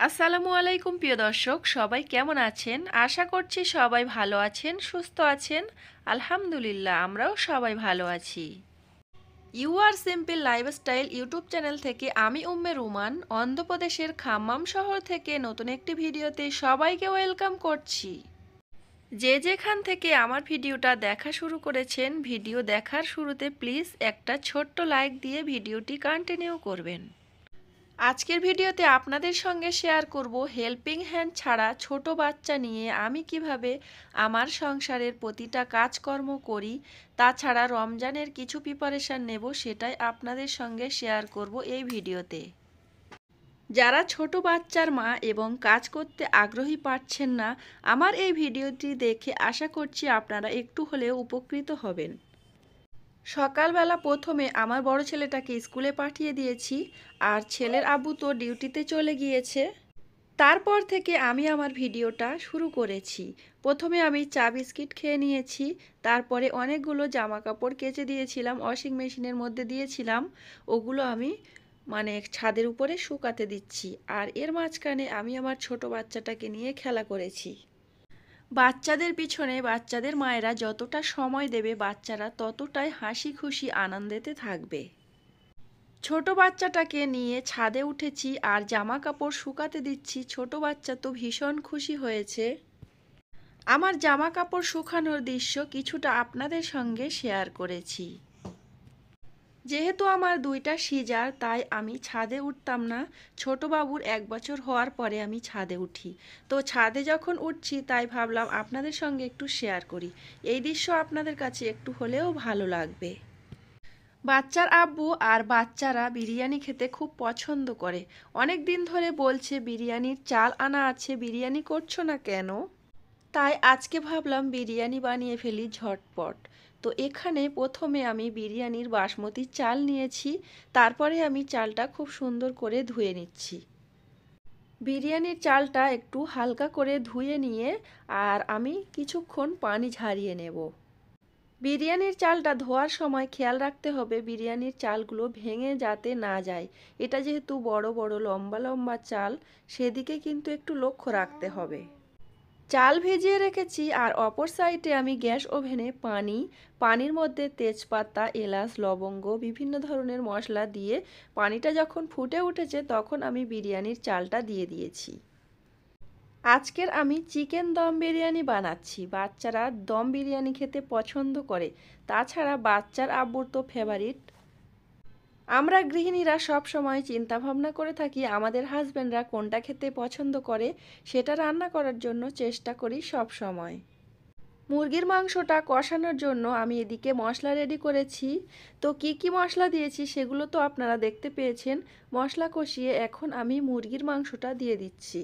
আসসালামু আলাইকুম প্রিয় দর্শক, সবাই কেমন আছেন? আশা করছি সবাই ভালো আছেন, সুস্থ আছেন। আলহামদুলিল্লাহ, আমরাও সবাই ভালো আছি। You are simple lifestyle YouTube channel থেকে আমি উম্মে রুমান অন্ধ্রপ্রদেশের খাম্মাম শহর থেকে নতুন একটি ভিডিওতে সবাইকে ওয়েলকাম করছি। যে যেখান থেকে আমার ভিডিওটা দেখা শুরু করেছেন, ভিডিও দেখার শুরুতে প্লিজ একটা ছোট্ট লাইক দিয়ে ভিডিওটি কন্টিনিউ করবেন। আজকের ভিডিওতে আপনাদের সঙ্গে শেয়ার করব হেল্পিং হ্যান্ড ছাড়া ছোট বাচ্চা নিয়ে আমি কিভাবে আমার সংসারের প্রতিটা কাজকর্ম করি। তাছাড়া রমজানের কিছু প্রিপারেশন নেব, সেটাই আপনাদের সঙ্গে শেয়ার করব এই ভিডিওতে। যারা ছোট বাচ্চার মা এবং কাজ করতে আগ্রহী পাচ্ছেন না, আমার এই ভিডিওটি দেখে আশা করছি আপনারা একটু হলেও উপকৃত হবেন। সকালবেলা প্রথমে আমার বড় ছেলেটাকে স্কুলে পাঠিয়ে দিয়েছি, আর ছেলের আব্বু তো ডিউটিতে চলে গিয়েছে। তারপর থেকে আমি আমার ভিডিওটা শুরু করেছি। প্রথমে আমি চা বিস্কিট খেয়ে নিয়েছি, তারপরে অনেকগুলো জামা কাপড় কেচে দিয়েছিলাম, ওয়াশিং মেশিনের মধ্যে দিয়েছিলাম। ওগুলো আমি ছাদের উপরে শুকাতে দিচ্ছি, আর এর মাঝখানে আমি আমার ছোট বাচ্চাটাকে নিয়ে খেলা করেছি। বাচ্চাদের পিছনে বাচ্চাদের মায়েরা যতটা সময় দেবে, বাচ্চারা ততটাই হাসি খুশি আনন্দেতে থাকবে। ছোট বাচ্চাটাকে নিয়ে ছাদে উঠেছি আর জামা কাপড় শুকাতে দিচ্ছি। ছোট বাচ্চা তো ভীষণ খুশি হয়েছে। আমার জামা কাপড় শুকানোর দৃশ্য কিছুটা আপনাদের সঙ্গে শেয়ার করেছি। যেহেতু আমার দুইটা সিজার, তাই আমি ছাদে উঠতাম না। ছোট বাবুর 1 বছর হওয়ার পরে আমি ছাদে উঠি। তো ছাদে যখন উঠছি, তাই ভাবলাম আপনাদের সঙ্গে একটু শেয়ার করি। এই দৃশ্য আপনাদের কাছে একটু হলেও ভালো লাগবে। বাচ্চার আব্বু আর বাচ্চারা বিরিয়ানি খেতে খুব পছন্দ করে। অনেক দিন ধরে বলছে বিরিয়ানির চাল আনা আছে, বিরিয়ানি করছো না কেন? তাই আজকে ভাবলাম বিরিয়ানি বানিয়ে ফেলি ঝটপট। তো এখানে প্রথমে আমি বিরিয়ানির বাসমতি চাল নিয়েছি, তারপরে আমি চালটা খুব সুন্দর করে ধুয়ে নিচ্ছি। বিরিয়ানির চালটা একটু হালকা করে ধুয়ে নিয়ে আর আমি কিছুক্ষণ পানি ঝরিয়ে নেব। বিরিয়ানির চালটা ধোয়ার সময় খেয়াল রাখতে হবে বিরিয়ানির চালগুলো ভেঙে যাতে না যায়। এটা যেহেতু বড় বড় লম্বা লম্বা চাল, সেদিকে কিন্তু একটু লক্ষ্য রাখতে হবে। চাল ভিজিয়ে রেখেছি, আর অপর সাইডে আমি গ্যাস ওভেনে পানির মধ্যে তেজপাতা, এলাচ, লবঙ্গ, বিভিন্ন ধরনের মশলা দিয়ে পানিটা যখন ফুটে উঠেছে, তখন আমি বিরিয়ানির চালটা দিয়ে দিয়েছি। আজকের আমি চিকেন দম বিরিয়ানি বানাচ্ছি। বাচ্চারা দম বিরিয়ানি খেতে পছন্দ করে, তাছাড়া বাচ্চার আব্বুর তো ফেভারিট। আমরা গৃহিণীরা সব সময় চিন্তা ভাবনা করে থাকি আমাদের হাজবেন্ডরা কোনটা খেতে পছন্দ করে, সেটা রান্না করার জন্য চেষ্টা করি সব সময়। মুরগির মাংসটা কষানোর জন্য আমি এদিকে মশলা রেডি করেছি। তো কি কি মশলা দিয়েছি সেগুলো তো আপনারা দেখতে পেয়েছেন। মশলা কষিয়ে এখন আমি মুরগির মাংসটা দিয়ে দিচ্ছি।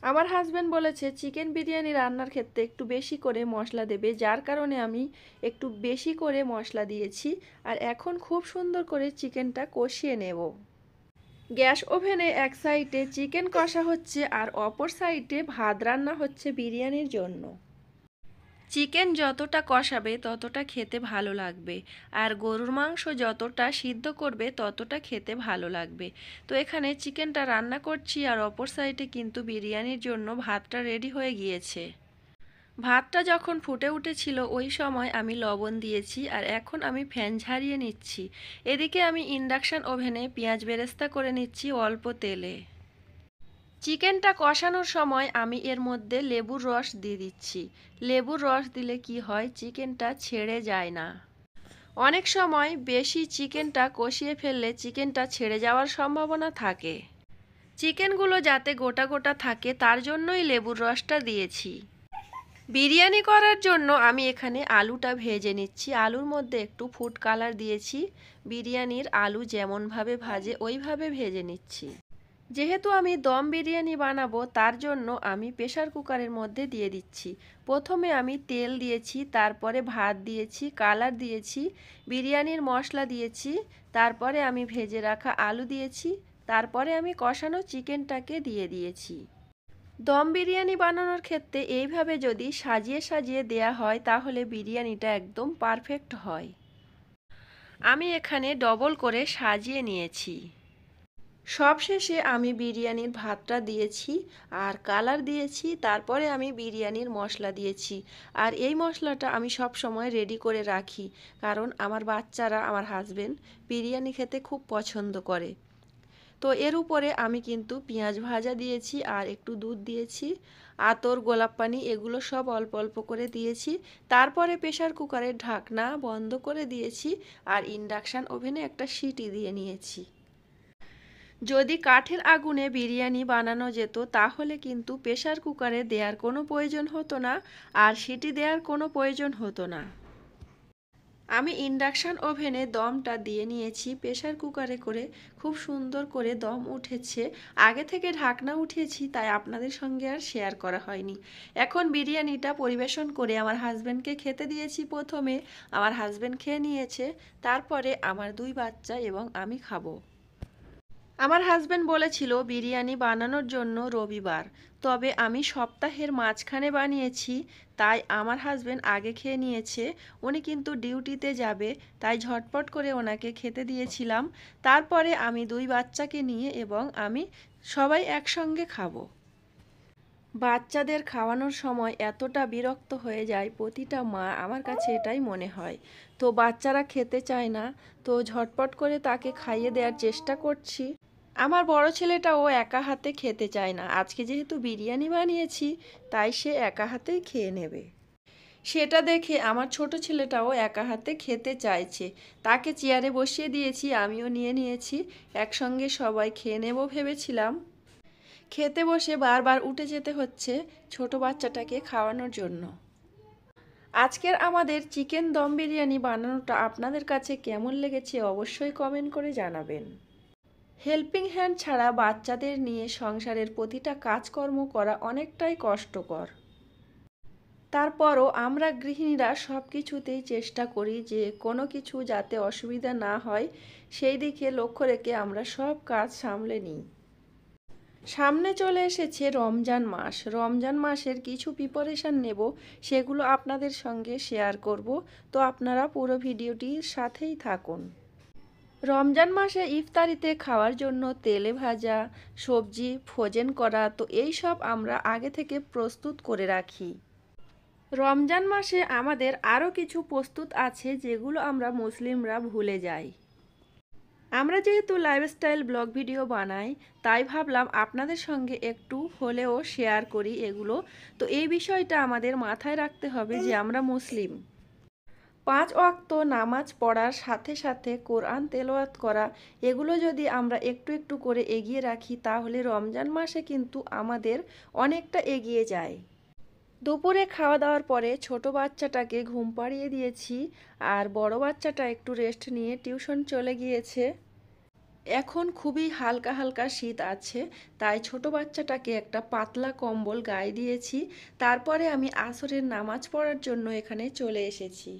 আমার হাজব্যান্ড বলেছে চিকেন বিরিয়ানি রান্নার ক্ষেত্রে একটু বেশি করে মশলা দেবে, যার কারণে আমি একটু বেশি করে মশলা দিয়েছি। আর এখন খুব সুন্দর করে চিকেনটা কষিয়ে নেব। গ্যাস ওভেনে এক সাইডে চিকেন কষা হচ্ছে, আর অপর সাইডে ভাত রান্না হচ্ছে বিরিয়ানির জন্য। চিকেন যতটা কষাবে ততটা খেতে ভালো লাগবে, আর গরুর মাংস যতটা সিদ্ধ করবে ততটা খেতে ভালো লাগবে। তো এখানে চিকেনটা রান্না করছি, আর অপর সাইডে কিন্তু বিরিয়ানির জন্য ভাতটা রেডি হয়ে গিয়েছে। ভাতটা যখন ফুটে উঠেছিল ওই সময় আমি লবণ দিয়েছি, আর এখন আমি ফ্যান ঝারিয়ে নিচ্ছি। এদিকে আমি ইন্ডাকশন ওভেনে পেঁয়াজ বেরেস্তা করে নিচ্ছি অল্প তেলে। চিকেনটা কষানোর সময় আমি এর মধ্যে লেবুর রস দিয়ে দিচ্ছি। লেবুর রস দিলে কি হয়, চিকেনটা ছেড়ে যায় না। অনেক সময় বেশি চিকেনটা কষিয়ে ফেললে চিকেনটা ছেড়ে যাওয়ার সম্ভাবনা থাকে। চিকেনগুলো যাতে গোটা গোটা থাকে, তার জন্যই লেবুর রসটা দিয়েছি। বিরিয়ানি করার জন্য আমি এখানে আলুটা ভেজে নিচ্ছি। আলুর মধ্যে একটু ফুড কালার দিয়েছি। বিরিয়ানির আলু যেমনভাবে ভাজে ওইভাবে ভেজে নিচ্ছি। যেহেতু আমি দম বিরিয়ানি বানাবো, তার জন্য আমি প্রেসার কুকারের মধ্যে দিয়ে দিচ্ছি। প্রথমে আমি তেল দিয়েছি, তারপরে ভাত দিয়েছি, কালার দিয়েছি, বিরিয়ানির মশলা দিয়েছি, তারপরে আমি ভেজে রাখা আলু দিয়েছি, তারপরে আমি কষানো চিকেনটাকে দিয়ে দিয়েছি। দম বিরিয়ানি বানানোর ক্ষেত্রে এইভাবে যদি সাজিয়ে সাজিয়ে দেয়া হয়, তাহলে বিরিয়ানিটা একদম পারফেক্ট হয়। আমি এখানে ডবল করে সাজিয়ে নিয়েছি। সবশেষে আমি বিরিয়ানির ভাতটা দিয়েছি আর কালার দিয়েছি, তারপরে আমি বিরিয়ানির মশলা দিয়েছি। আর এই মশলাটা আমি সব সময় রেডি করে রাখি, কারণ আমার বাচ্চারা, আমার হাজবেন্ড বিরিয়ানি খেতে খুব পছন্দ করে। তো এর উপরে আমি কিন্তু পেঁয়াজ ভাজা দিয়েছি আর একটু দুধ দিয়েছি, আতর, গোলাপ পানি, এগুলো সব অল্প অল্প করে দিয়েছি। তারপরে প্রেসার কুকারের ঢাকনা বন্ধ করে দিয়েছি আর ইন্ডাকশান ওভেনে একটা সিটি দিয়ে নিয়েছি। যদি কাঠের আগুনে বিরিয়ানি বানানো যেত তাহলে কিন্তু প্রেসার কুকারে দেওয়ার কোনো প্রয়োজন হতো না আর সিটি দেওয়ার কোনো প্রয়োজন হতো না। আমি ইন্ডাকশান ওভেনে দমটা দিয়ে নিয়েছি প্রেসার কুকারে করে, খুব সুন্দর করে দম উঠেছে। আগে থেকে ঢাকনা উঠিয়েছি, তাই আপনাদের সঙ্গে আর শেয়ার করা হয়নি। এখন বিরিয়ানিটা পরিবেশন করে আমার হাজব্যান্ডকে খেতে দিয়েছি। প্রথমে আমার হাজব্যান্ড খেয়ে নিয়েছে, তারপরে আমার 2 বাচ্চা এবং আমি খাবো। আমার হাজবেন্ড বলেছিল বিরিয়ানি বানানোর জন্য রবিবার, তবে আমি সপ্তাহের মাঝখানে বানিয়েছি, তাই আমার হাজবেন্ড আগে খেয়ে নিয়েছে। উনি কিন্তু ডিউটিতে যাবে, তাই ঝটপট করে ওনাকে খেতে দিয়েছিলাম। তারপরে আমি 2 বাচ্চাকে নিয়ে এবং আমি সবাই একসঙ্গে খাবো। বাচ্চাদের খাওয়ানোর সময় এতটা বিরক্ত হয়ে যায় প্রতিটা মা, আমার কাছে এটাই মনে হয়। তো বাচ্চারা খেতে চায় না, তো ঝটপট করে তাকে খাইয়ে দেওয়ার চেষ্টা করছি। আমার বড় ছেলেটাও একা হাতে খেতে চায় না। আজকে যেহেতু বিরিয়ানি বানিয়েছি, তাই সে একা হাতেই খেয়ে নেবে। সেটা দেখে আমার ছোট ছেলেটাও একা হাতে খেতে চাইছে। তাকে চেয়ারে বসিয়ে দিয়েছি, আমিও নিয়ে নিয়েছি। একসঙ্গে সবাই খেয়ে নেব ভেবেছিলাম। খেতে বসে বারবার উঠে যেতে হচ্ছে ছোট বাচ্চাটাকে খাওয়ানোর জন্য। আজকের আমাদের চিকেন দম বিরিয়ানি বানানোটা আপনাদের কাছে কেমন লেগেছে অবশ্যই কমেন্ট করে জানাবেন। হেল্পিং হ্যান্ড ছাড়া বাচ্চাদের নিয়ে সংসারের প্রতিটা কাজকর্ম করা অনেকটাই কষ্টকর। তারপরও আমরা গৃহিণীরা সব কিছুতেই চেষ্টা করি যে কোনো কিছু যাতে অসুবিধা না হয়, সেই দিকে লক্ষ্য রেখে আমরা সব কাজ সামলে নিই। সামনে চলে এসেছে রমজান মাস। রমজান মাসের কিছু প্রিপারেশান নেব, সেগুলো আপনাদের সঙ্গে শেয়ার করব। তো আপনারা পুরো ভিডিওটির সাথেই থাকুন। রমজান মাসে ইফতারিতে খাওয়ার জন্য তেলে ভাজা সবজি ফ্রোজেন করা, তো এই সব আমরা আগে থেকে প্রস্তুত করে রাখি। রমজান মাসে আমাদের আরও কিছু প্রস্তুত আছে যেগুলো আমরা মুসলিমরা ভুলে যাই। আমরা যেহেতু লাইফস্টাইল ব্লগ ভিডিও বানাই, তাই ভাবলাম আপনাদের সঙ্গে একটু হলেও শেয়ার করি এগুলো। তো এই বিষয়টা আমাদের মাথায় রাখতে হবে যে আমরা মুসলিম। 5 ওয়াক্ত নামাজ পড়ার সাথে সাথে কোরআন তেলাওয়াত করা, এগুলো যদি আমরা একটু একটু করে এগিয়ে রাখি তাহলে রমজান মাসে কিন্তু আমাদের অনেকটা এগিয়ে যায়। দুপুরে খাওয়া দাওয়ার পরে ছোট বাচ্চাটাকে ঘুম পাড়িয়ে দিয়েছি আর বড় বাচ্চাটা একটু রেস্ট নিয়ে টিউশন চলে গিয়েছে। এখন খুবই হালকা হালকা শীত আছে, তাই ছোট বাচ্চাটাকে একটা পাতলা কম্বল গায়ে দিয়েছি। তারপরে আমি আসরের নামাজ পড়ার জন্য এখানে চলে এসেছি।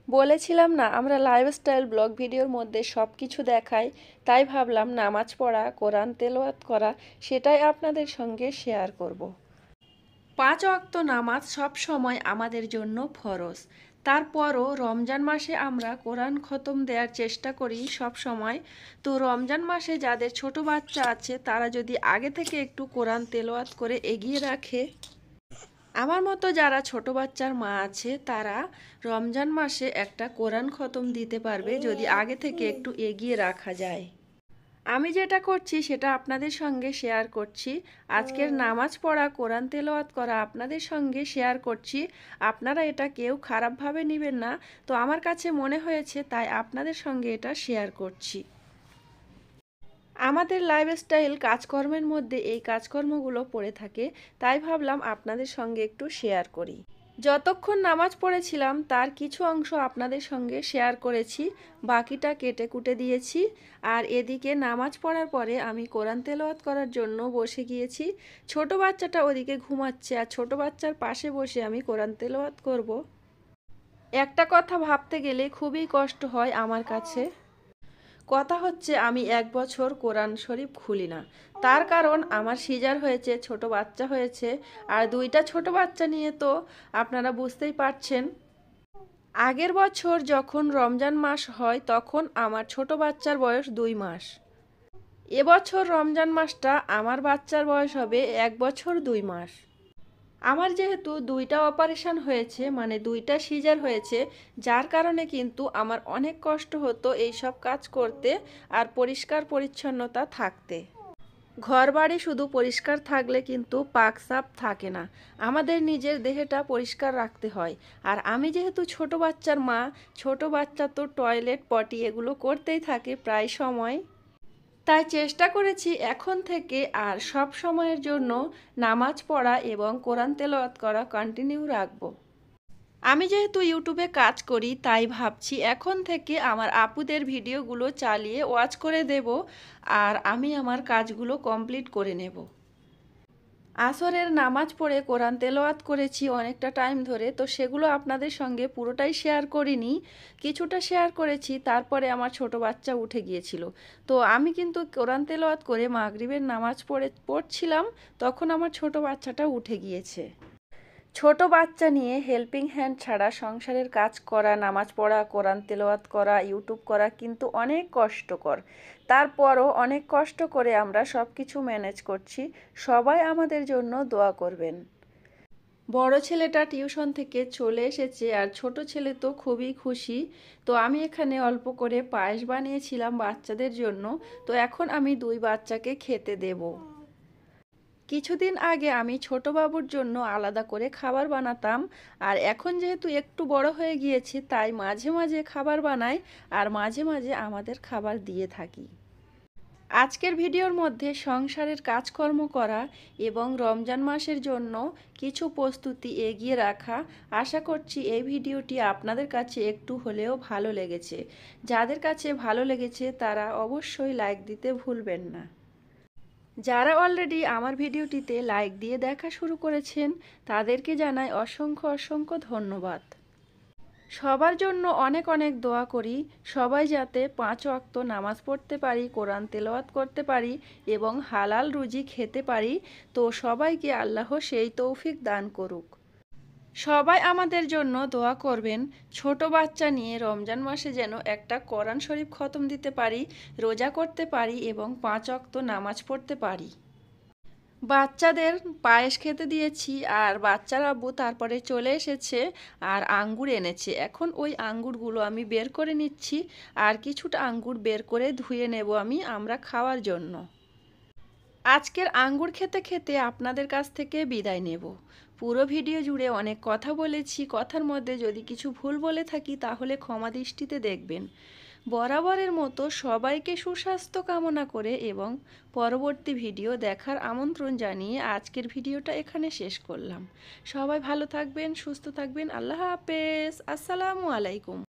বলেছিলাম না আমরা লাইফস্টাইল ব্লগ ভিডিওর মধ্যে সব কিছু দেখাই, তাই ভাবলাম নামাজ পড়া, কোরআন তেলাওয়াত করা, সেটাই আপনাদের সঙ্গে শেয়ার করব। 5 ওয়াক্ত নামাজ সব সময় আমাদের জন্য ফরজ। তারপরও রমজান মাসে আমরা কোরআন খতম দেওয়ার চেষ্টা করি সব সময়। তো রমজান মাসে যাদের ছোট বাচ্চা আছে তারা যদি আগে থেকে একটু কোরআন তেলাওয়াত করে এগিয়ে রাখে, আমার মতো যারা ছোট বাচ্চার মা আছে তারা রমজান মাসে একটা কোরআন খতম দিতে পারবে যদি আগে থেকে একটু এগিয়ে রাখা যায়। আমি যেটা করছি সেটা আপনাদের সঙ্গে শেয়ার করছি। আজকের নামাজ পড়া, কোরআন তেলাওয়াত করা আপনাদের সঙ্গে শেয়ার করছি। আপনারা এটা কেউ খারাপভাবে নেবেন না। তো আমার কাছে মনে হয়েছে তাই আপনাদের সঙ্গে এটা শেয়ার করছি। আমাদের লাইফস্টাইল কাজকর্মের মধ্যে এই কাজকর্মগুলো পড়ে থাকে, তাই ভাবলাম আপনাদের সঙ্গে একটু শেয়ার করি। যতক্ষণ নামাজ পড়েছিলাম তার কিছু অংশ আপনাদের সঙ্গে শেয়ার করেছি, বাকিটা কেটে কুটে দিয়েছি। আর এদিকে নামাজ পড়ার পরে আমি কোরআন তেলাওয়াত করার জন্য বসে গিয়েছি। ছোট বাচ্চাটা ওদিকে ঘুমাচ্ছে আর ছোট বাচ্চার পাশে বসে আমি কোরআন তেলাওয়াত করব। একটা কথা ভাবতে গেলে খুবই কষ্ট হয় আমার কাছে। কথা হচ্ছে আমি 1 বছর কোরআন শরীফ খুলি না, তার কারণ আমার সিজার হয়েছে, ছোট বাচ্চা হয়েছে। আর 2টা ছোট বাচ্চা নিয়ে তো আপনারা বুঝতেই পারছেন। আগের বছর যখন রমজান মাস হয় তখন আমার ছোট বাচ্চার বয়স 2 মাস। এবছর রমজান মাসটা আমার বাচ্চার বয়স হবে 1 বছর 2 মাস। আমার যেহেতু 2টা অপারেশন হয়েছে, মানে 2টা সিজার হয়েছে, যার কারণে কিন্তু আমার অনেক কষ্ট হতো এই সব কাজ করতে আর পরিষ্কার পরিচ্ছন্নতা থাকতে। ঘরবাড়ি শুধু পরিষ্কার থাকলে কিন্তু পাক সাফ থাকে না, আমাদের নিজের দেহটা পরিষ্কার রাখতে হয়। আর আমি যেহেতু ছোট বাচ্চার মা, ছোট বাচ্চা তো টয়লেট পটি এগুলো করতেই থাকে প্রায় সময়। তাই চেষ্টা করেছি এখন থেকে আর সব সময়ের জন্য নামাজ পড়া এবং কোরআন তেলাওয়াত করা কন্টিনিউ রাখবো। আমি যেহেতু ইউটিউবে কাজ করি তাই ভাবছি এখন থেকে আমার আপুদের ভিডিওগুলো চালিয়ে ওয়াচ করে দেব আর আমি আমার কাজগুলো কমপ্লিট করে নেব। আসরের নামাজ পড়ে কোরআন তেলাওয়াত করেছি অনেকটা টাইম ধরে, তো সেগুলো আপনাদের সঙ্গে পুরোটাই শেয়ার করিনি, কিছুটা শেয়ার করেছি। তারপরে আমার ছোট বাচ্চা উঠে গিয়েছিল, তো আমি কিন্তু কোরআন তেলাওয়াত করে মাগরিবের নামাজ পড়ছিলাম, তখন আমার ছোট বাচ্চাটা উঠে গিয়েছে। ছোট বাচ্চা নিয়ে হেল্পিং হ্যান্ড ছাড়া সংসারের কাজ করা, নামাজ পড়া, কোরআন তেলাওয়াত করা, ইউটিউব করা কিন্তু অনেক কষ্টকর। তারপরও অনেক কষ্ট করে আমরা সব কিছু ম্যানেজ করছি। সবাই আমাদের জন্য দোয়া করবেন। বড় ছেলেটা টিউশন থেকে চলে এসেছে আর ছোট ছেলে তো খুবই খুশি। তো আমি এখানে অল্প করে পায়েস বানিয়েছিলাম বাচ্চাদের জন্য, তো এখন আমি 2 বাচ্চাকে খেতে দেবো। কিছুদিন আগে আমি ছোট বাবুর জন্য আলাদা করে খাবার বানাতাম, আর এখন যেহেতু একটু বড় হয়ে গিয়েছি তাই মাঝে মাঝে খাবার বানাই আর মাঝে মাঝে আমাদের খাবার দিয়ে থাকি। আজকের ভিডিওর মধ্যে সংসারের কাজকর্ম করা এবং রমজান মাসের জন্য কিছু প্রস্তুতি এগিয়ে রাখা। আশা করছি এই ভিডিওটি আপনাদের কাছে একটু হলেও ভালো লেগেছে। যাদের কাছে ভালো লেগেছে তারা অবশ্যই লাইক দিতে ভুলবেন না। যারা অলরেডি আমার ভিডিওটিতে লাইক দিয়ে দেখা শুরু করেছেন তাদেরকে জানাই অসংখ্য অসংখ্য ধন্যবাদ। সবার জন্য অনেক অনেক দোয়া করি, সবাই যাতে 5 ওয়াক্ত নামাজ পড়তে পারি, কোরআন তেলাওয়াত করতে পারি এবং হালাল রুজি খেতে পারি। তো সবাইকে আল্লাহ সেই তৌফিক দান করুক। সবাই আমাদের জন্য দোয়া করবেন, ছোট বাচ্চা নিয়ে রমজান মাসে যেন একটা কোরআন শরীফ খতম দিতে পারি, রোজা করতে পারি এবং 5 ওয়াক্ত নামাজ পড়তে পারি। বাচ্চাদের পায়েস খেতে দিয়েছি আর বাচ্চার আব্বু তারপরে চলে এসেছে আর আঙ্গুর এনেছে। এখন ওই আঙ্গুরগুলো আমি বের করে নিচ্ছি আর কিছুটা আঙ্গুর বের করে ধুয়ে নেব আমরা খাওয়ার জন্য। আজকের আঙ্গুর খেতে খেতে আপনাদের কাছ থেকে বিদায় নেব। পুরো ভিডিও জুড়ে অনেক কথা বলেছি, কথার মধ্যে যদি কিছু ভুল বলে থাকি তাহলে ক্ষমা দৃষ্টিতে দেখবেন। বরাবরের মতো সবাইকে সুস্বাস্থ্য কামনা করে এবং পরবর্তী ভিডিও দেখার আমন্ত্রণ জানিয়ে আজকের ভিডিওটা এখানে শেষ করলাম। সবাই ভালো থাকবেন, সুস্থ থাকবেন। আল্লাহ হাফেজ। আসসালামু আলাইকুম।